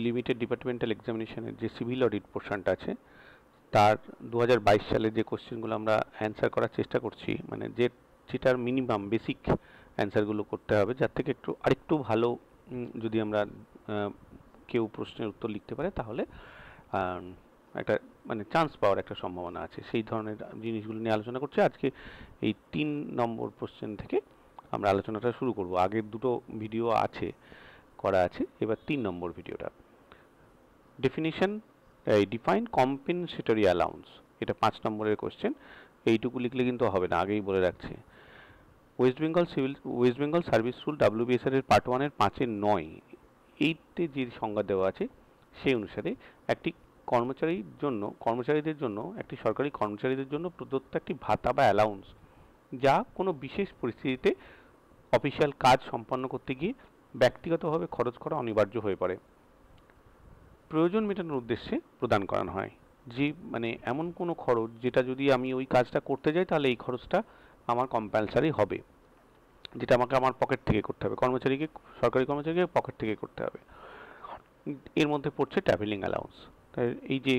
Limited departmental এক্সামিনেশনের যে civil audit পোর্শনটা আছে তার 2022 সালে যে কোশ্চেনগুলো আমরা অ্যান্সার করার চেষ্টা করছি, মানে যেটার মিনিমাম বেসিক অ্যান্সারগুলো করতে হবে, যার থেকে আরেকটু ভালো যদি আমরা কেউ প্রশ্নের উত্তর লিখতে পারে তাহলে একটা মানে চান্স পাওয়ার একটা সম্ভাবনা আছে। সেই ধরনের জিনিসগুলো নিয়ে আলোচনা করছি আজকে। এই 3 নম্বর কোশ্চেন থেকে আমরা আলোচনাটা শুরু করব। আগের দুটো ভিডিও করা আছে, এবার 3 নম্বর ভিডিওটা। ডেফিনিশন ডিফাইন কম্পেনসেটরি অ্যালাউন্স, এটা 5 নম্বরের কোশ্চেন। এইটুকু লিখলে কিন্তু হবে না, আগেই বলে রাখছি। West Bengal service rule WBSR এর পার্ট 1 এর 5-এর 9 এইতে যে সংজ্ঞা দেওয়া আছে সেই অনুসারে একটি কর্মচারীদের জন্য একটি সরকারি কর্মচারীদের জন্য প্রদত্ত একটি ভাতা বা অ্যালাউন্স, যা কোনো বিশেষ পরিস্থিতিতে অফিসিয়াল কাজ সম্পন্ন করতে গিয়ে ব্যক্তিগতভাবে খরচ করা অনিবার্য হয়ে পড়ে, প্রয়োজন মেটানোর উদ্দেশ্যে প্রদান করানো হয়। যে মানে এমন কোনো খরচ যেটা যদি আমি ওই কাজটা করতে যাই তাহলে এই খরচটা আমার কম্পালসারি হবে, যেটা আমাকে আমার পকেট থেকে করতে হবে, সরকারি কর্মচারীকে পকেট থেকে করতে হবে। এর মধ্যে পড়ছে ট্রাভেলিং অ্যালাউন্স। এই যে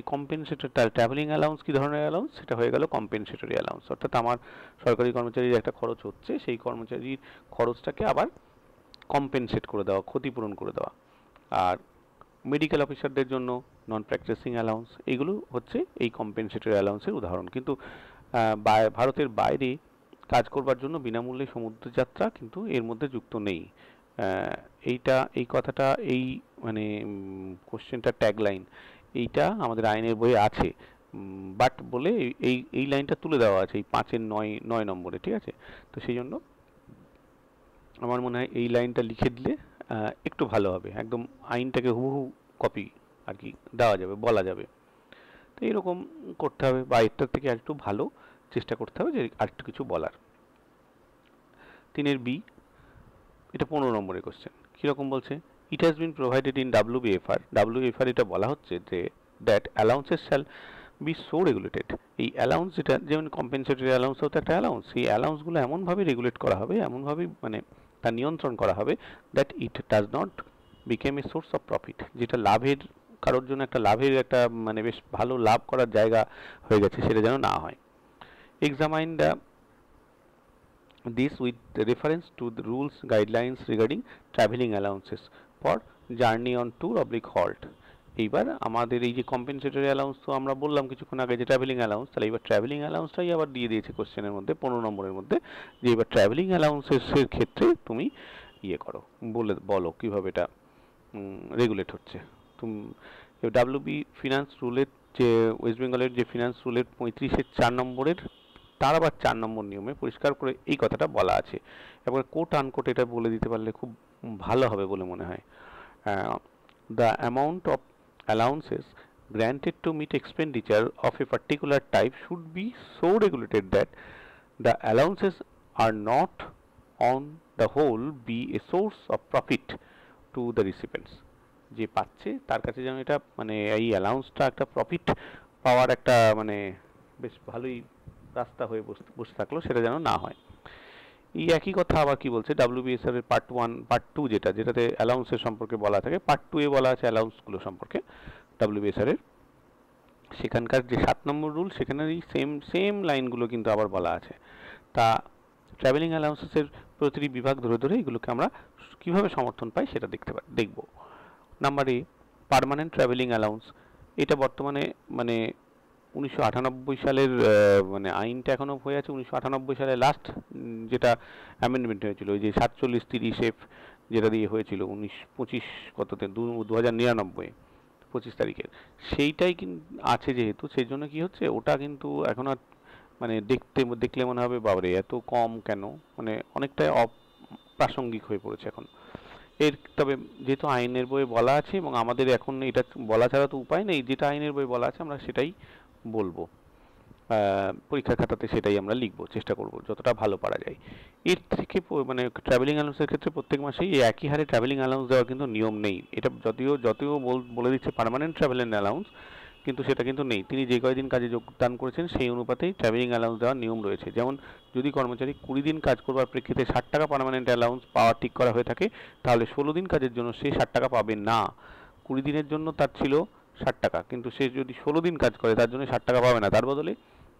ট্রাভেলিং অ্যালাউন্স কী ধরনের অ্যালাউন্স, সেটা হয়ে গেল কম্পেনসেটরি অ্যালাউন্স। অর্থাৎ আমার সরকারি কর্মচারীর একটা খরচ হচ্ছে, সেই কর্মচারীর খরচটাকে আবার কম্পেনসেট করে দেওয়া, ক্ষতিপূরণ করে দেওয়া। আর মেডিকেল অফিসারদের জন্য নন প্র্যাকটিসিং অ্যালাউন্স, এগুলো হচ্ছে এই কম্পেনসেটরি অ্যালাউন্সের উদাহরণ। কিন্তু ভারতের বাইরে কাজ করবার জন্য বিনামূল্যে সমুদ্রযাত্রা কিন্তু এর মধ্যে যুক্ত নেই। এই কথাটা এই মানে কোশ্চেনটা ট্যাগলাইন, এইটা আমাদের আইনের বইয়ে আছে, বাট বলে এই লাইনটা তুলে দেওয়া আছে এই 5-এর 9 নম্বরে, ঠিক আছে? তো সেই জন্য আমার মনে হয় এই লাইনটা লিখে দিলে একটু ভালো হবে, একদম আইনটাকে হুবহু কপি আর কি দেওয়া যাবে, বলা যাবে। তো এরকম করতে হবে, বা এটার থেকে আরেকটু ভালো চেষ্টা করতে হবে যে আরেকটু কিছু বলার। 3-এর বি, এটা 15 নম্বরের কোশ্চেন। কীরকম বলছে? It has been provided in WBFR এটা বলা হচ্ছে যে that allowances shall be so regulated. এই অ্যালাউন্স যেটা যেমন কম্পেনসেটরি অ্যালাউন্স হতো একটা অ্যালাউন্স, সেই অ্যালাউন্সগুলো এমনভাবে রেগুলেট করা হবে, এমনভাবে মানে তার নিয়ন্ত্রণ করা হবে that it does not became a source of profit, যেটা লাভের কারোর জন্য একটা লাভের একটা মানে বেশ ভালো লাভ করার জায়গা হয়ে গেছে, সেটা যেন না হয়। Examine this with reference to the rules guidelines regarding traveling allowances for journey on tour/halt। এইবার আমাদের এই যে কম্পেনসেটরি অ্যালাউন্স তো আমরা বললাম কিছুক্ষণ আগে যে ট্রাভেলিং অ্যালাউন্স, তাহলে এবার ট্রাভেলিং অ্যালাউন্সটাই আবার দিয়ে দিয়েছে কোশ্চেনের মধ্যে 15 নম্বরের মধ্যে, যে এবার ট্রাভেলিং অ্যালাউন্সের ক্ষেত্রে তুমি করো, বলো কীভাবে এটা রেগুলেট হচ্ছে। WB ফিনান্স রুলের যে ওয়েস্ট বেঙ্গলের যে ফিনান্স রুলের 35-এর 4 নম্বরের তার আবার 4 নম্বর নিয়মে পরিষ্কার করে এই কথাটা বলা আছে। এবার কোট আনকোট এটা বলে দিতে পারলে খুব ভালো হবে বলে মনে হয়। The amount of allowances granted to meet expenditure of a particular type should be so regulated that the allowances are not on the whole be a source of profit to the recipients। যে পাচ্ছে তার কাছে যেন এটা মানে এই অ্যালাউন্সটা একটা profit পাওয়ার একটা মানে বেশ ভালোই রাস্তা হয়ে বসে থাকলো, সেটা যেন না হয়। এই একই কথা আবার কি বলছে WBSR এর পার্ট 2 যেটাতে অ্যালাউন্সের সম্পর্কে বলা থাকে, পার্ট 2 এ বলা আছে অ্যালাউন্সগুলো সম্পর্কে WBSR এর। সেখানকার যে 7 নম্বর রুল সেখানের এই সেম লাইনগুলো কিন্তু আবার বলা আছে। তা ট্রাভেলিং অ্যালাউন্সেসের প্রতিটি বিভাগ ধরে ধরে এগুলোকে আমরা কীভাবে সমর্থন পাই সেটা দেখব। Number A, permanent travelling allowance. এটা বর্তমানে মানে 1998 সালের মানে আইনটা এখনও হয়ে আছে 1998 সালে লাস্ট যেটা অ্যামেন্ডমেন্ট হয়েছিল, ওই যে 4730F যেটা দিয়ে হয়েছিল 25 কততে 2099 25 তারিখের, সেইটাই কিন্তু আছে যেহেতু, সেই জন্য কী হচ্ছে ওটা কিন্তু এখন আর মানে দেখলে মনে হবে বাবরে এত কম কেন, মানে অনেকটাই অপ্রাসঙ্গিক হয়ে পড়েছে এখন। তবে যেহেতু আইনের বইয়ে বলা আছে এবং আমাদের এখন এটা বলা ছাড়া তো উপায় নেই, যেটা আইনের বইয়ে বলা আছে আমরা সেটাই বলবো, পরীক্ষার খাতাতে সেটাই আমরা লিখবো, চেষ্টা করব যতটা ভালো পারা যায়। এর থেকে মানে ট্রাভেলিং অ্যালাউন্সের ক্ষেত্রে প্রত্যেক মাসেই একই হারে ট্রাভেলিং অ্যালাউন্স দেওয়ার কিন্তু নিয়ম নেই। এটা যদিও বলে দিচ্ছে পার্মানেন্ট ট্রাভেলিং অ্যালাউন্স, কিন্তু সেটা কিন্তু নেই। তিনি যে কয়দিন কাজে যোগদান করেছেন সেই অনুপাতেই ট্রাভেলিং অ্যালাউন্স দেওয়ার নিয়ম রয়েছে। যেমন যদি কর্মচারী 20 দিন কাজ করবার প্রেক্ষিতে 60 টাকা পার্মানেন্ট অ্যালাউন্স পাওয়া ঠিক করা হয়ে থাকে, তাহলে 16 দিন কাজের জন্য সে 60 টাকা পাবে না। 20 দিনের জন্য তার ছিল 60 টাকা, কিন্তু সে যদি 16 দিন কাজ করে তার জন্য 60 টাকা পাবে না, তার বদলে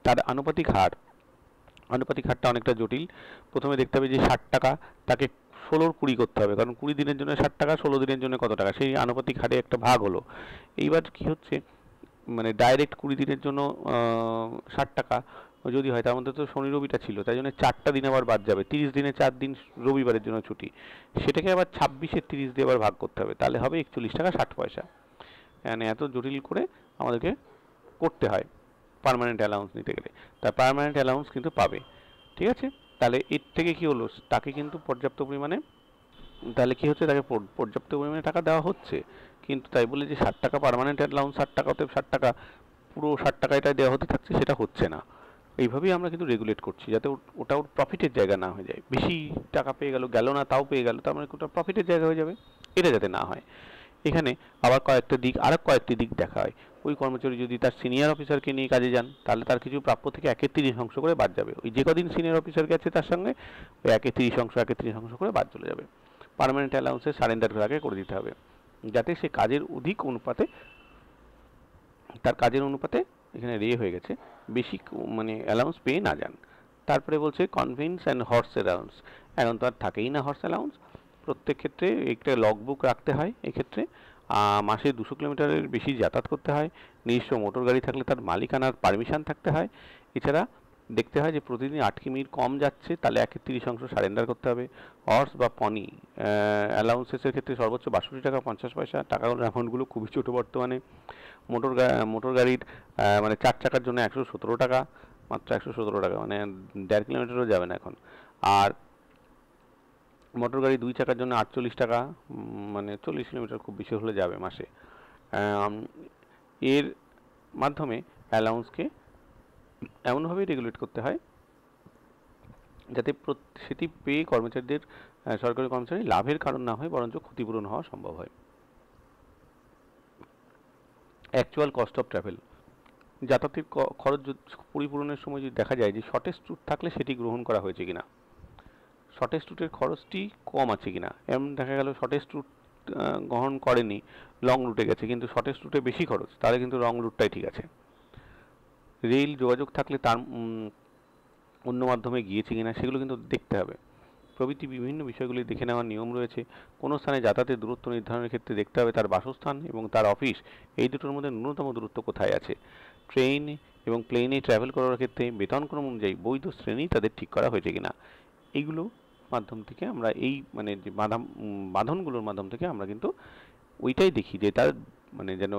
তার আনুপাতিক হারটা অনেকটা জটিল। প্রথমে দেখতে হবে যে 60 টাকা তাকে 16 20 করতে হবে, কারণ 20 দিনের জন্য 60 টাকা, 16 দিনের জন্য কত টাকা, সেই আনুপাতিক হারে একটা ভাগ হলো। এইবার কি হচ্ছে, মানে ডাইরেক্ট 20 দিনের জন্য 60 টাকা যদি হয়, তার মধ্যে তো শনি রবিটা ছিল, তাই জন্য 4টা দিন আবার বাদ যাবে, 30 দিনে 4 দিন রবিবারের জন্য ছুটি, সেটাকে আবার 26-এর 30 দিয়ে আবার ভাগ করতে হবে, তাহলে হবে 41 টাকা 60 পয়সা। মানে এত জটিল করে আমাদেরকে করতে হয় পার্মানেন্ট অ্যালাউন্স নিতে গেলে। তার পার্মানেন্ট অ্যালাউন্স কিন্তু পাবে, ঠিক আছে। তাহলে এর থেকে কি হলো, তাকে কিন্তু পর্যাপ্ত পরিমাণে, তাহলে কি হচ্ছে, তাকে পর্যাপ্ত পরিমাণে টাকা দেওয়া হচ্ছে, কিন্তু তাই বলে যে 60 টাকা পার্মানেন্ট অ্যালাউন্স, 60 টাকা, অতএব 60 টাকা পুরো 60 টাকাটাই দেওয়া হতে থাকছে, সেটা হচ্ছে না। এইভাবেই আমরা কিন্তু রেগুলেট করছি, যাতে ওটা ওর প্রফিটের জায়গা না হয়ে যায়। বেশি টাকা পেয়ে গেল না, তাও পেয়ে গেল, তার মানে ওটা প্রফিটের জায়গা হয়ে যাবে, এটা যাতে না হয়। এখানে আবার কয়েকটি দিক দেখা হয়। ওই কর্মচারী যদি তার সিনিয়র অফিসারকে নিয়ে কাজে যান, তাহলে তার কিছু প্রাপ্য থেকে 1/30 করে বাদ যাবে। ওই যে কদিন সিনিয়র অফিসার গেছে তার সঙ্গে ওই 1/30 করে বাদ চলে যাবে। পার্মানেন্ট অ্যালাউন্সে সারেন্ডার আগে করে দিতে হবে, যাতে সে কাজের অধিক অনুপাতে, তার কাজের অনুপাতে এখানে হয়ে গেছে, বেশি মানে অ্যালাউন্স পেয়ে না যান। তারপরে বলছে কনভেন্স অ্যান্ড হর্স অ্যালাউন্স। এখন তো আর থাকেই না হর্স অ্যালাউন্স, প্রত্যেক ক্ষেত্রে একটা লগবুক রাখতে হয়। এক্ষেত্রে মাসে 200 কিলোমিটারের বেশি যাতায়াত করতে হয়, নিজস্ব মোটর গাড়ি থাকলে তার মালিকানার পারমিশন থাকতে হয়। এছাড়া দেখতে হয় যে প্রতিদিন 8 কিমির কম যাচ্ছে, তাহলে 1/30 সারেন্ডার করতে হবে। হর্স বা পনি অ্যালাউন্সেসের ক্ষেত্রে সর্বোচ্চ 62 টাকা 50 পয়সা। টাকাগুলোর অ্যামাউন্টগুলো খুবই ছোটো বর্তমানে। মোটর গাড়ির মানে 4 চাকার জন্য 117 টাকা, মাত্র 117 টাকা, মানে 1.5 কিলোমিটারও যাবে না এখন। আর মোটর গাড়ি 2 চাকার জন্য 48 টাকা, মানে 40 কিলোমিটার খুব বেশি হলে যাবে মাসে। এর মাধ্যমে অ্যালাউন্সকে এমনভাবে রেগুলেট করতে হয় যাতে সেটি পেয়ে কর্মচারীদের, সরকারি কর্মচারী লাভের কারণ না হয়, বরঞ্চ ক্ষতিপূরণ হওয়া সম্ভব হয়। অ্যাকচুয়াল কস্ট অফ ট্রাভেল, যাতায়াতের খরচ পরিপূরণের সময় যদি দেখা যায় যে শর্টেস্ট রুট থাকলে সেটি গ্রহণ করা হয়েছে কিনা, শর্টেস্ট রুটের খরচটি কম আছে কিনা। এমন দেখা গেল শর্টেস্ট রুট গ্রহণ করেনি, লং রুটে গেছে, কিন্তু শর্টেস্ট রুটে বেশি খরচ, তাহলে কিন্তু লং রুটটাই ঠিক আছে। রেল যোগাযোগ থাকলে তার অন্য মাধ্যমে গিয়েছে কিনা সেগুলো কিন্তু দেখতে হবে। প্রভৃতি বিভিন্ন বিষয়গুলি দেখে নেওয়ার নিয়ম রয়েছে। কোনো স্থানে যাতায়াতের দূরত্ব নির্ধারণের ক্ষেত্রে দেখতে হবে তার বাসস্থান এবং তার অফিস, এই দুটোর মধ্যে ন্যূনতম দূরত্ব কোথায় আছে। ট্রেন এবং প্লেনে ট্রাভেল করার ক্ষেত্রে বেতনক্রম অনুযায়ী বৈধ শ্রেণী তাদের ঠিক করা হয়েছে কিনা। এইগুলো মাধ্যম থেকে আমরা এই মানে যে বাঁধনগুলোর মাধ্যম থেকে আমরা কিন্তু ওইটাই দেখি যে তার মানে যেন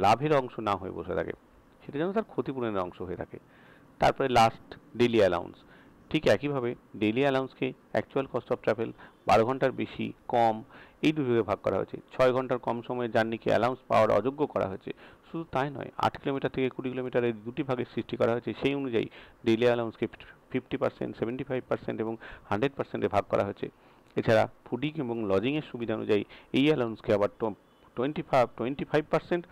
লাভের অংশ না হয়ে বসে থাকে, সেটা যেন তার ক্ষতিপূরণের অংশ হয়ে থাকে। তারপরে লাস্ট ডেইলি অ্যালাউন্স। ঠিক একইভাবে ডেইলি অ্যালাউন্সকে অ্যাকচুয়াল কস্ট অফ ট্রাভেল, 12 ঘন্টার বেশি কম, এই দুভাগে ভাগ করা হয়েছে। 6 ঘন্টার কম সময়ে জার্নিকে অ্যালাউন্স পাওয়ার অযোগ্য করা হয়েছে। শুধু তাই নয়, 8 কিলোমিটার থেকে 20 কিলোমিটার এই দুটি ভাগের সৃষ্টি করা হয়েছে। সেই অনুযায়ী ডেইলি অ্যালাউন্সকে 50%, 75% এবং 100%-এ ভাগ করা হয়েছে। এছাড়া ফুডিং এবং লজিংয়ের সুবিধা অনুযায়ী এই অ্যালাউন্সকে আবার 25%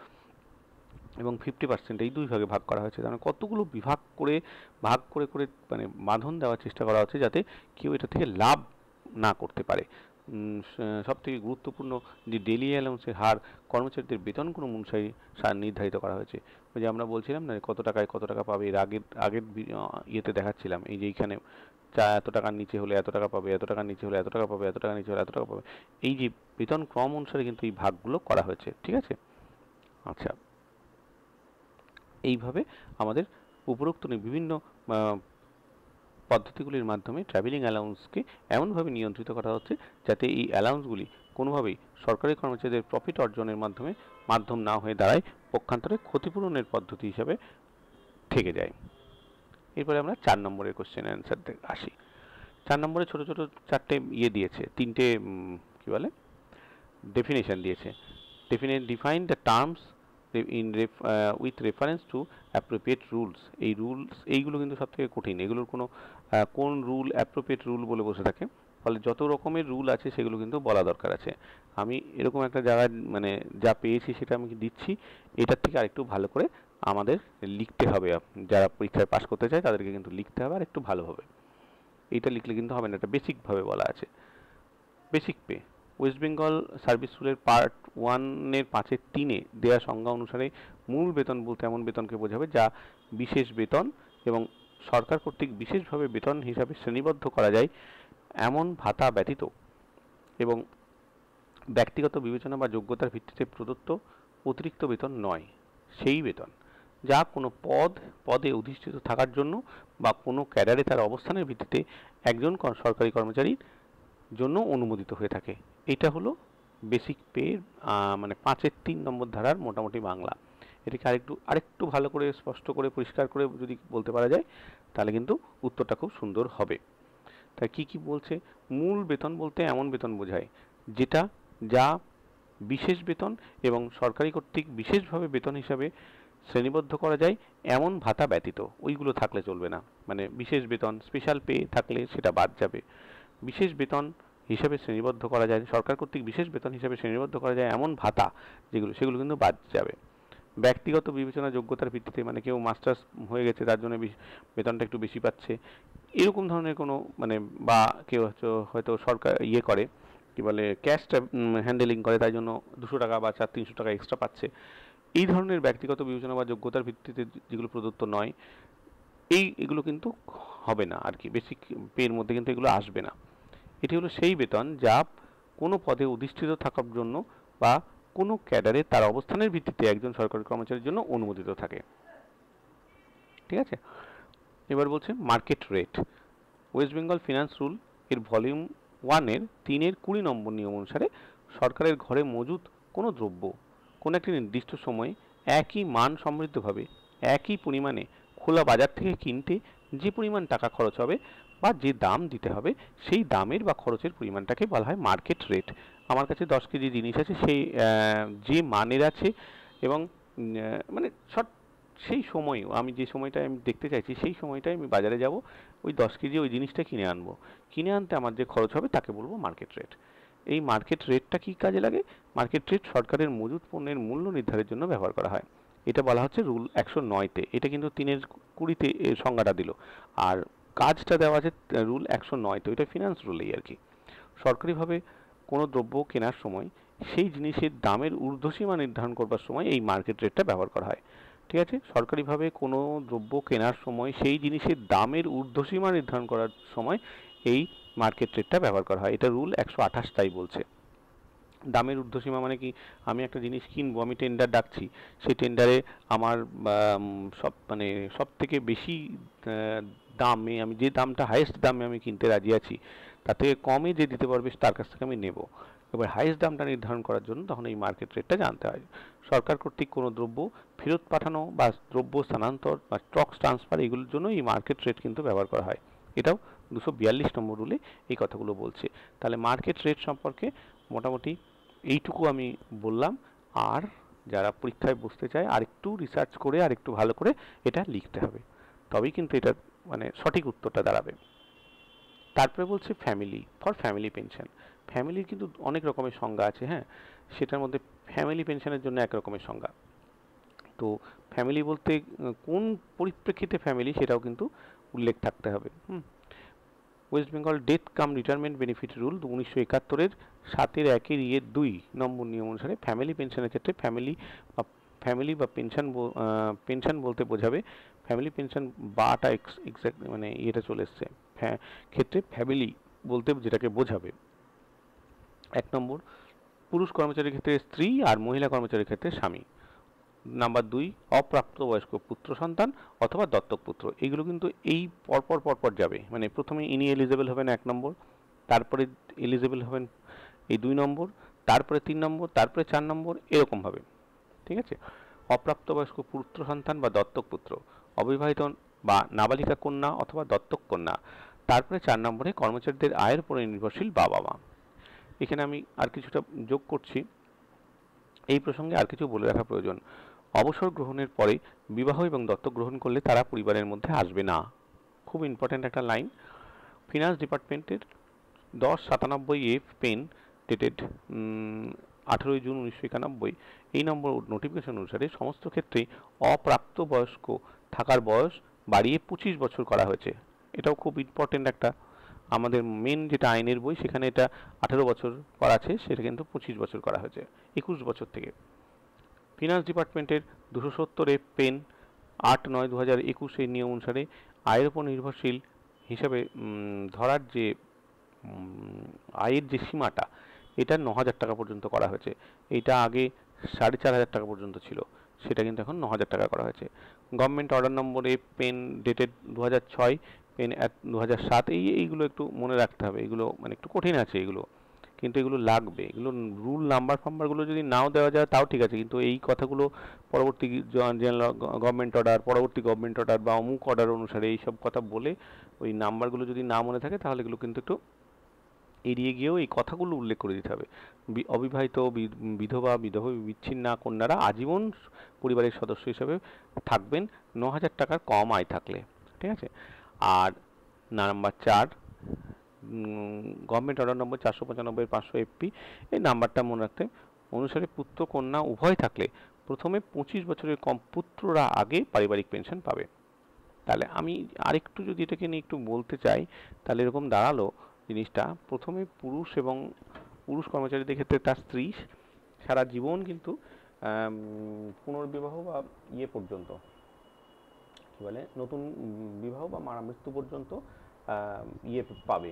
এবং 50% এই দুই ভাগে ভাগ করা হয়েছে। মানে কতগুলো ভাগ করে মানে বাঁধন দেওয়ার চেষ্টা করা হচ্ছে যাতে কেউ এটা থেকে লাভ না করতে পারে। সবথেকে গুরুত্বপূর্ণ যে ডেইলি অ্যালাউন্সের হার কর্মচারীদের বেতনক্রম অনুসারে নির্ধারিত করা হয়েছে। ওই যে আমরা বলছিলাম না কত টাকায় কত টাকা পাবে, এর আগের ইয়েতে দেখাচ্ছিলাম, এই যে এইখানে এত টাকার নিচে হলে এত টাকা পাবে, এত টাকার নিচে হলে এত টাকা পাবে, এত টাকার নিচে হলে এত টাকা পাবে, এই যে বেতন ক্রম অনুসারে কিন্তু এই ভাগগুলো করা হয়েছে, ঠিক আছে। আচ্ছা, এইভাবে আমাদের উপরোক্ত বিভিন্ন পদ্ধতিগুলির মাধ্যমে ট্রাভেলিং অ্যালাউন্সকে এমনভাবে নিয়ন্ত্রিত করা হচ্ছে যাতে এই অ্যালাউন্সগুলি কোনোভাবেই সরকারি কর্মচারীদের প্রফিট অর্জনের মাধ্যম না হয়ে দাঁড়ায়, পক্ষান্তরে ক্ষতিপূরণের পদ্ধতি হিসাবে থেকে যায়। এরপরে আমরা 4 নম্বরের কোশ্চেন অ্যান্সার আসি। 4 নম্বরে ছোট ছোট 4টে দিয়েছে, 3টে কি বলে ডেফিনেশন দিয়েছে। Define the terms with reference to appropriate rules. এই রুলস এইগুলো কিন্তু সবথেকে কঠিন, এগুলোর কোন রুল অ্যাপ্রোপ্রিয়েট রুল বলে বসে থাকে, ফলে যত রকমের রুল আছে সেগুলো কিন্তু বলা দরকার আছে। আমি এরকম একটা জায়গায় মানে যা পেয়েছি সেটা আমি দিচ্ছি, এটার থেকে আরেকটু ভালো করে আমাদের লিখতে হবে। যারা পরীক্ষায় পাস করতে চায় তাদেরকে কিন্তু লিখতে হবে আর একটু ভালোভাবে। এইটা লিখলে কিন্তু হবে না, এটা বেসিকভাবে বলা আছে। Basic pay, West Bengal service রুলের পার্ট 1-এর 5-3-এ দেয়া সংজ্ঞা অনুসারে মূল বেতন বলতে এমন বেতনকে বোঝাবে যা বিশেষ বেতন এবং সরকার কর্তৃক বিশেষভাবে বেতন হিসাবে শ্রেণীবদ্ধ করা যায় এমন ভাতা ব্যতীত এবং ব্যক্তিগত বিবেচনা বা যোগ্যতার ভিত্তিতে প্রদত্ত অতিরিক্ত বেতন নয়। সেই বেতন যা কোনো পদে অধিষ্ঠিত থাকার জন্য বা কোনো ক্যাডারে তার অবস্থানের ভিত্তিতে একজন সরকারি কর্মচারীর জন্য অনুমোদিত হয়ে থাকে। এটা হলো বেসিক পে, মানে 5-3 নম্বর ধারার মোটামুটি বাংলা। এটাকে আরেকটু ভালো করে স্পষ্ট করে পরিষ্কার করে যদি বলতে পারা যায় তাহলে কিন্তু উত্তরটা খুব সুন্দর হবে। তাই কি বলছে, মূল বেতন বলতে এমন বেতন বোঝায় যা বিশেষ বেতন এবং সরকারি কর্তৃক বিশেষভাবে বেতন হিসাবে শ্রেণীবদ্ধ করা যায় এমন ভাতা ব্যতীত। ওইগুলো থাকলে চলবে না, মানে বিশেষ বেতন স্পেশাল পে থাকলে সেটা বাদ যাবে। বিশেষ বেতন হিসাবে শ্রেণীবদ্ধ করা যায়, সরকার কর্তৃক বিশেষ বেতন হিসাবে শ্রেণীবদ্ধ করা যায় এমন ভাতা সেগুলো কিন্তু বাদ যাবে। ব্যক্তিগত বিবেচনা যোগ্যতার ভিত্তিতে, মানে কেউ মাস্টার্স হয়ে গেছে তার জন্য বেতনটা একটু বেশি পাচ্ছে, এরকম ধরনের কোনো মানে, বা কেউ হয়তো সরকার করে কি বলে ক্যাশ হ্যান্ডেলিং করে, তাই জন্য 200 টাকা বা 300 টাকা এক্সট্রা পাচ্ছে। এই ধরনের ব্যক্তিগত বিবেচনা বা যোগ্যতার ভিত্তিতে যেগুলো প্রদত্ত নয়, এগুলো কিন্তু হবে না আর কি, বেসিক পের মধ্যে কিন্তু এগুলো আসবে না। এটি হলো সেই বেতন যা কোনো পদে অধিষ্ঠিত থাকার জন্য বা কোনো ক্যাডারে তার অবস্থানের ভিত্তিতে একজন সরকারি কর্মচারীর জন্য অনুমোদিত থাকে। ঠিক আছে, এবার বলছে market rate. West Bengal finance rule এর ভলিউম 1-এর 3-এর 20 নম্বর নিয়ম অনুসারে সরকারের ঘরে মজুদ কোনো দ্রব্য কোনো একটি নির্দিষ্ট সময়ে একই মান সমৃদ্ধভাবে একই পরিমাণে খোলা বাজার থেকে কিনতে যে পরিমাণ টাকা খরচ হবে বা যে দাম দিতে হবে, সেই দামের বা খরচের পরিমাণটাকে বলা হয় মার্কেট রেট। আমার কাছে 10 কেজি জিনিস আছে, সেই যে মানের আছে এবং মানে সেই সময় আমি যে সময়টায় আমি দেখতে চাইছি সেই সময়টায় আমি বাজারে যাব, ওই 10 কেজি ওই জিনিসটা কিনে আনবো। কিনে আনতে আমার যে খরচ হবে তাকে বলবো মার্কেট রেট। এই মার্কেট রেটটা কি কাজে লাগে? মার্কেট রেট সরকারের মজুদ পণ্যের মূল্য নির্ধারণের জন্য ব্যবহার করা হয়। এটা বলা হচ্ছে রুল 109-তে। এটা কিন্তু 3-এর 20-তে এর সংজ্ঞাটা দিল, আর কাজটা দেওয়া আছে রুল 109-তে। ওইটা ফিনান্স রুলেই আর কি। সরকারিভাবে কোনো দ্রব্য কেনার সময় সেই জিনিসের দামের ঊর্ধ্বসীমা নির্ধারণ করবার সময় এই মার্কেট রেটটা ব্যবহার করা হয়। ঠিক আছে, সরকারিভাবে কোনো দ্রব্য কেনার সময় সেই জিনিসের দামের ঊর্ধ্বসীমা নির্ধারণ করার সময় এই মার্কেট রেটটা ব্যবহার করা হয়। এটা রুল 128 তাই বলছে। দামের ঊর্ধ্বসীমা মানে কি, আমি একটা জিনিস কিনবো, আমি টেন্ডার ডাকছি, সেই টেন্ডারে আমার সব থেকে বেশি দামে, আমি যে দামটা হাইয়েস্ট দামে আমি কিনতে রাজি আছি, তার থেকে কমে যে দিতে পারবে তার কাছ থেকে আমি নেব। এবার হাইয়েস্ট দামটা নির্ধারণ করার জন্য তখন এই মার্কেট রেটটা জানতে হয়। সরকার কর্তৃক কোনো দ্রব্য ফেরত পাঠানো বা দ্রব্য স্থানান্তর বা স্টক ট্রান্সফার, এগুলোর জন্য এই মার্কেট রেট কিন্তু ব্যবহার করা হয়। এটাও 242 নম্বর রুলে এই কথাগুলো বলছে। তাহলে মার্কেট রেট সম্পর্কে মোটামুটি এইটুকু আমি বললাম। আর যারা পরীক্ষায় বসতে চায় আরেকটু রিসার্চ করে আরেকটু ভালো করে এটা লিখতে হবে, তবেই কিন্তু এটা মানে সঠিক উত্তরটা দাঁড়াবে। তারপরে বলছে ফ্যামিলি পেনশন। ফ্যামিলির কিন্তু অনেক রকমের সংজ্ঞা আছে, হ্যাঁ, সেটার মধ্যে ফ্যামিলি পেনশনের জন্য এক রকমের সংজ্ঞা। তো ফ্যামিলি বলতে কোন পরিপ্রেক্ষিতে ফ্যামিলি সেটাও কিন্তু উল্লেখ থাকতে হবে। ওয়েস্ট বেঙ্গল ডেথ কাম রিটায়ারমেন্ট বেনিফিট রুল 1971-এর 7-1-2 নম্বর নিয়ম অনুসারে ফ্যামিলি পেনশনের ক্ষেত্রে ফ্যামিলি বা পেনশন বলতে বোঝাবে ফ্যামিলি পেনশন বাটা এক্সাক্ট মানে এটা চলে এসছে ক্ষেত্রে ফ্যামিলি বলতে যেটাকে বোঝাবে, 1 নম্বর পুরুষ কর্মচারীর ক্ষেত্রে স্ত্রী আর মহিলা কর্মচারীর ক্ষেত্রে স্বামী। নাম্বার 2 অপ্রাপ্তবয়স্ক পুত্র সন্তান অথবা দত্তক পুত্র। এগুলো কিন্তু এই পরপর যাবে, মানে প্রথমে ইনি এলিজেবল হবেন 1 নম্বর, তারপরে এলিজেবল হবেন এই 2 নম্বর, তারপরে 3 নম্বর, তারপরে 4 নম্বর, এরকম ভাবে। ঠিক আছে, অপ্রাপ্তবয়স্ক পুত্র সন্তান বা দত্তক পুত্র, অবিবাহিত বা নাবালিকা কন্যা অথবা দত্তক কন্যা, তারপরে 4 নম্বরে কর্মচারীদের আয়ের উপরে নির্ভরশীল বাবা মা। এখানে আমি আর কিছুটা যোগ করছি, এই প্রসঙ্গে আর কিছু বলে রাখা প্রয়োজন। অবসর গ্রহণের পরে বিবাহ এবং দত্তক গ্রহণ করলে তারা পরিবারের মধ্যে আসবে না। খুব ইম্পর্টেন্ট একটা লাইন। ফিনান্স ডিপার্টমেন্টের 1097-F পেন ডেটেড 18 জুন 1991 এই নম্বর নোটিফিকেশন অনুসারে সমস্ত ক্ষেত্রেই অপ্রাপ্তবয়স্ক থাকার বয়স বাড়িয়ে 25 বছর করা হয়েছে। এটাও খুব ইম্পর্টেন্ট একটা আমাদের মেন যেটা আইনের বই সেখানে এটা 18 বছর করা আছে, সেটা কিন্তু 25 বছর করা হয়েছে, 21 বছর থেকে। ফিনান্স ডিপার্টমেন্টের 270 পেন 8/9/2021 এই নিয়ম অনুসারে আয়ের উপর নির্ভরশীল হিসাবে ধরার যে আয়ের যে সীমাটা, এটা 9,000 টাকা পর্যন্ত করা হয়েছে। এইটা আগে 4,500 টাকা পর্যন্ত ছিল, সেটা কিন্তু এখন 9,000 টাকা করা হয়েছে। গভর্নমেন্ট অর্ডার নম্বরে পেন ডেটেড 2006, পেন অ্যাক্ট 2007, এইগুলো একটু মনে রাখতে হবে, এগুলো মানে একটু কঠিন আছে এগুলো, কিন্তু এগুলো লাগবে। এগুলো রুল নাম্বার ফাম্বারগুলো যদি নাও দেওয়া যায় তাও ঠিক আছে, কিন্তু এই কথাগুলো পরবর্তী গভর্নমেন্ট অর্ডার, পরবর্তী গভর্নমেন্ট অর্ডার বা অমুক অর্ডার অনুসারে এইসব কথা বলে ওই নাম্বারগুলো যদি না মনে থাকে তাহলে এগুলো কিন্তু একটু এড়িয়ে গিয়েও এই কথাগুলো উল্লেখ করে দিতে হবে। অবিবাহিত, বিধবা, বিচ্ছিন্না কন্যারা আজীবন পরিবারের সদস্য হিসেবে থাকবেন 9,000 টাকার কম আয় থাকলে, ঠিক আছে। আর নাম্বার 4, গভর্নমেন্ট অর্ডার নম্বর 495/500 FP, এই নাম্বারটা মনে রাখতে অনুসারে পুত্র কন্যা উভয় থাকলে প্রথমে 25 বছরের কম পুত্ররা আগে পারিবারিক পেনশন পাবে। তাহলে আমি আরেকটু যদি এটাকে নিয়ে একটু বলতে চাই, তাহলে এরকম দাঁড়ালো জিনিসটা, প্রথমে পুরুষ কর্মচারীদের ক্ষেত্রে তার স্ত্রী সারা জীবন কিন্তু পুনর্বিবাহ বা পর্যন্ত কি বলে নতুন বিবাহ বা মারা মৃত্যু পর্যন্ত পাবে,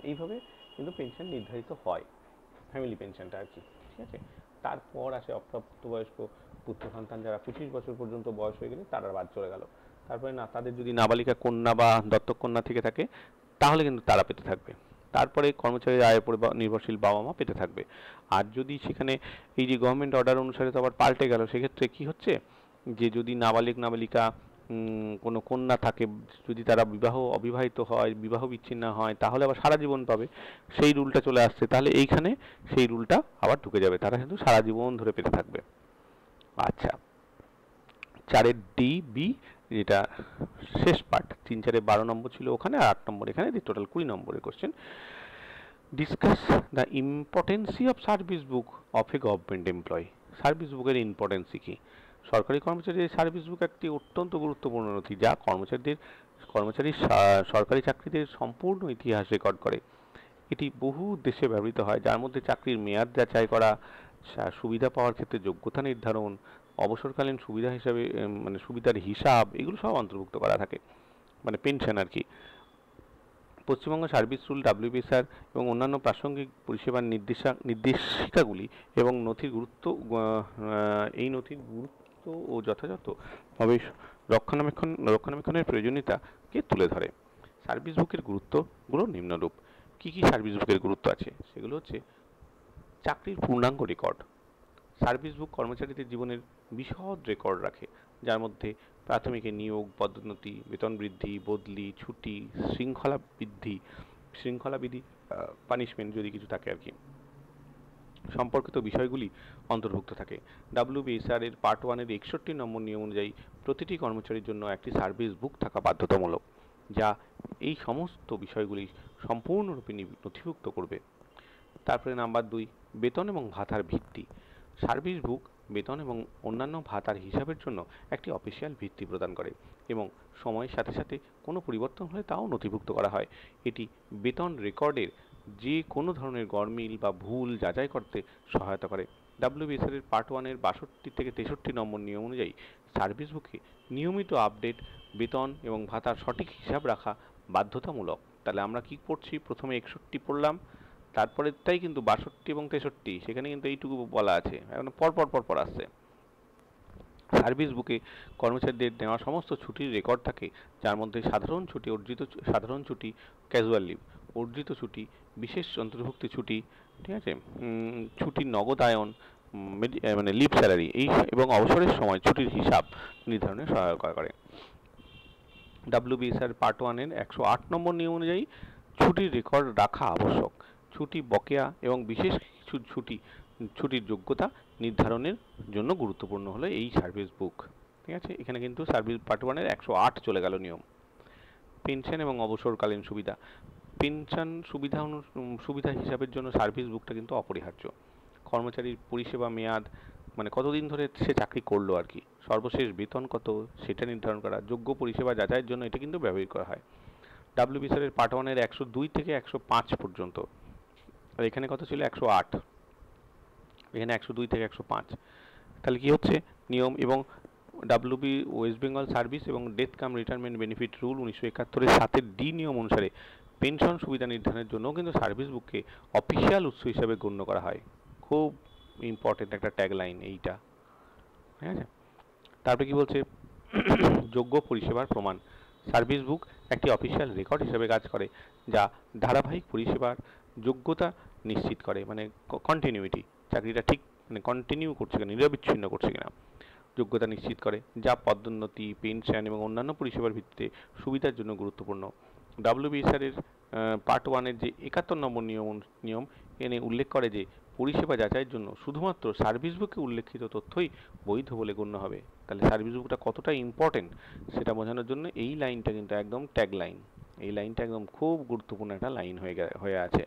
এইভাবে কিন্তু পেনশন নির্ধারিত হয়, ফ্যামিলি পেনশনটা আর কি, ঠিক আছে। তারপর আসে অপ্রাপ্তবয়স্ক পুত্র সন্তান, যারা 25 বছর পর্যন্ত বয়স হয়ে গেলে তারা বাদ চলে গেল। তারপরে না, তাদের যদি নাবালিকা কন্যা বা দত্তক কন্যা থেকে থাকে তাহলে কিন্তু তারা পেতে থাকবে। তারপরে কর্মচারীর আয়ের উপর নির্ভরশীল বাবা মা পেতে থাকবে। আর যদি সেখানে এই যে গভর্নমেন্ট অর্ডার অনুসারে তো আবার পাল্টে গেল, সেক্ষেত্রে কি হচ্ছে যে যদি নাবালিকা কোনো কন্যা থাকে, যদি তারা অবিবাহিত হয়, বিবাহ বিচ্ছিন্ন হয়, তাহলে আবার সারা জীবন পাবে, সেই রুলটা চলে আসছে। তাহলে এইখানে সেই রুলটা আবার ঢুকে যাবে, তারা কিন্তু সারা জীবন ধরে পেতে থাকবে। আচ্ছা, 4 ডি বি, যেটা শেষ পার্ট, 3, 4, 12 নম্বর ছিল ওখানে, আর 8 নম্বর এখানে, টোটাল 20 নম্বরের question. Discuss the importancy of service book of a government employee. Service বুকের ইম্পর্টেন্সি কি? সরকারি কর্মচারীদের সার্ভিস বুক একটি অত্যন্ত গুরুত্বপূর্ণ নথি, যা কর্মচারীর সরকারি চাকরিদের সম্পূর্ণ ইতিহাস রেকর্ড করে। এটি বহু দেশে ব্যবহৃত হয়, যার মধ্যে চাকরির মেয়াদ যাচাই করা, সুবিধা পাওয়ার ক্ষেত্রে যোগ্যতা নির্ধারণ, অবসরকালীন সুবিধা হিসাবে মানে সুবিধার হিসাব, এগুলো সব অন্তর্ভুক্ত করা থাকে, মানে পেনশন আর কি। পশ্চিমবঙ্গ সার্ভিস রুল, WBSR এবং অন্যান্য প্রাসঙ্গিক পরিষেবার নির্দেশিকাগুলি এবং নথির গুরুত্ব, এই নথির গুরুত্ব ও যথাযথভাবে রক্ষণাবেক্ষণের প্রয়োজনীয়তাকে তুলে ধরে। সার্ভিস বুকের গুরুত্বগুলো নিম্নরূপ। কি কি সার্ভিস বুকের গুরুত্ব আছে সেগুলো হচ্ছে: চাকরির পূর্ণাঙ্গ রেকর্ড। সার্ভিস বুক কর্মচারীদের জীবনের বিশদ রেকর্ড রাখে, যার মধ্যে প্রাথমিকের নিয়োগ, পদোন্নতি, বেতন বৃদ্ধি, বদলি, ছুটি, শৃঙ্খলাবিধি, পানিশমেন্ট যদি কিছু থাকে আর কি, সম্পর্কিত বিষয়গুলি অন্তর্ভুক্ত থাকে। WBSR এর পার্ট 1 এর 61 নম্বর নিয়ম অনুযায়ী প্রতিটি কর্মচারীর জন্য একটি সার্ভিস বুক থাকা বাধ্যতামূলক, যা এই সমস্ত বিষয়গুলি সম্পূর্ণরূপে নথিভুক্ত করবে। তারপরে নাম্বার 2, বেতন এবং ভাতার ভিত্তি। সার্ভিস বুক বেতন এবং অন্যান্য ভাতার হিসাবের জন্য একটি অফিসিয়াল ভিত্তি প্রদান করে এবং সময়ের সাথে সাথে কোনো পরিবর্তন হলে তাও নথিভুক্ত করা হয়। এটি বেতন রেকর্ডের যে কোনো ধরনের গরমিল বা ভুল যাচাই করতে সহায়তা করে। WBSR এর পার্ট 1 এর 62 থেকে 63 নম্বর নিয়ম অনুযায়ী সার্ভিস বুকে নিয়মিত আপডেট, বেতন এবং ভাতার সঠিক হিসাব রাখা বাধ্যতামূলক। তাহলে আমরা কি পড়ছি? প্রথমে 61 পড়লাম, তারপরে তাই কিন্তু 62 এবং 63, সেখানে কিন্তু এইটুকু বলা আছে, এখন পর আসছে। সার্ভিস বুকে কর্মচারীদের নেওয়া সমস্ত ছুটির রেকর্ড থাকে, যার মধ্যে সাধারণ ছুটি, ক্যাজুয়াল লিভ, অর্জিত ছুটি, বিশেষ অন্তর্ভুক্তি ছুটি, ঠিক আছে, ছুটির নগদায়ন, মানে লিভ স্যালারি, এই এবং অবসরের সময় ছুটির হিসাব নির্ধারণে সহায়তা করে। WBSR পার্ট 1 এর 108 নম্বর নিয়ম অনুযায়ী ছুটির রেকর্ড রাখা আবশ্যক। ছুটি, বকেয়া এবং বিশেষ কিছু ছুটির যোগ্যতা নির্ধারণের জন্য গুরুত্বপূর্ণ হলো এই সার্ভিস বুক, ঠিক আছে। এখানে কিন্তু সার্ভিস পার্ট 1 এর 108 চলে গেল নিয়ম। পেনশন এবং অবসরকালীন সুবিধা। পেনশন সুবিধা হিসাবের জন্য সার্ভিস বুকটা কিন্তু অপরিহার্য। কর্মচারীর পরিষেবা মেয়াদ, মানে কতদিন ধরে সে চাকরি করলো আর কি, সর্বশেষ বেতন কত সেটা নির্ধারণ করা, যোগ্য পরিষেবা যাচাইয়ের জন্য এটা কিন্তু ব্যবহার করা হয়। ডাব্লিউবিএসআর এর পার্ট 1 এর 102 থেকে 105 পর্যন্ত, আর এখানে কত ছিল 108, এখানে 102 থেকে 105। তাহলে কি হচ্ছে নিয়ম এবং ডাব্লিউবি ওয়েস্ট বেঙ্গল সার্ভিস এবং ডেথ কাম রিটায়ারমেন্ট বেনিফিট রুল 1971 এর 7 ডি নিয়ম অনুসারে পেনশন সুবিধা নির্ধারণের জন্য কিন্তু সার্ভিস বুককে অফিসিয়াল উৎস হিসাবে গণ্য করা হয়। খুব ইম্পর্টেন্ট একটা ট্যাগলাইন এইটা, ঠিক আছে। তারপরে কি বলছে, যোগ্য পরিষেবার প্রমাণ। সার্ভিস বুক একটি অফিসিয়াল রেকর্ড হিসেবে কাজ করে, যা ধারাবাহিক পরিষেবার যোগ্যতা নিশ্চিত করে, মানে কন্টিনিউইটি, চাকরিটা ঠিক মানে কন্টিনিউ করছে কিনা, নিরবিচ্ছিন্ন করছে কিনা, যোগ্যতা নিশ্চিত করে, যা পদোন্নতি, পেনশন এবং অন্যান্য পরিষেবার ভিত্তিতে সুবিধার জন্য গুরুত্বপূর্ণ। ডাব্লিউবিএসআর এর পার্ট 1 এর যে 71 নম্বর নিয়ম এনে উল্লেখ করে যে পরিষেবা যাচাইয়ের জন্য শুধুমাত্র সার্ভিস বুকে উল্লেখিত তথ্যই বৈধ বলে গণ্য হবে। তাহলে সার্ভিস বুকটা কতটা ইম্পর্টেন্ট সেটা বোঝানোর জন্য এই লাইনটা কিন্তু একদম ট্যাগ লাইন, এই লাইনটা একদম খুব গুরুত্বপূর্ণ একটা লাইন হয়ে আছে,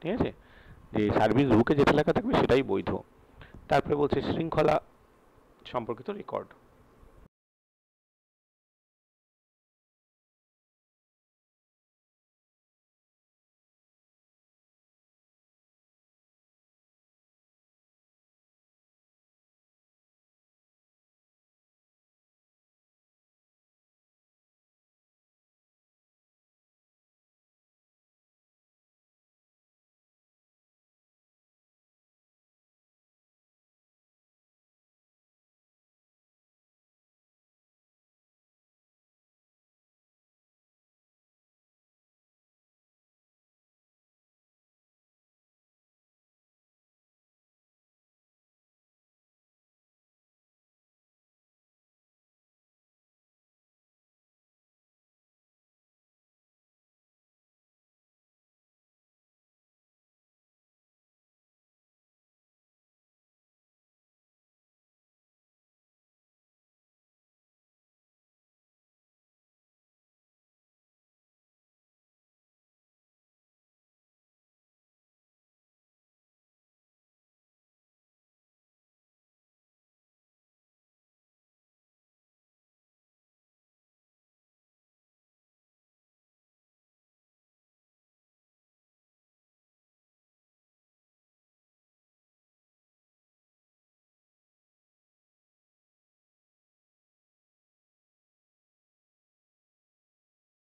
ঠিক আছে, যে সার্ভিস বুকে যেটা লেখা থাকবে সেটাই বৈধ। তারপরে বলছে শৃঙ্খলা সম্পর্কিত রেকর্ড।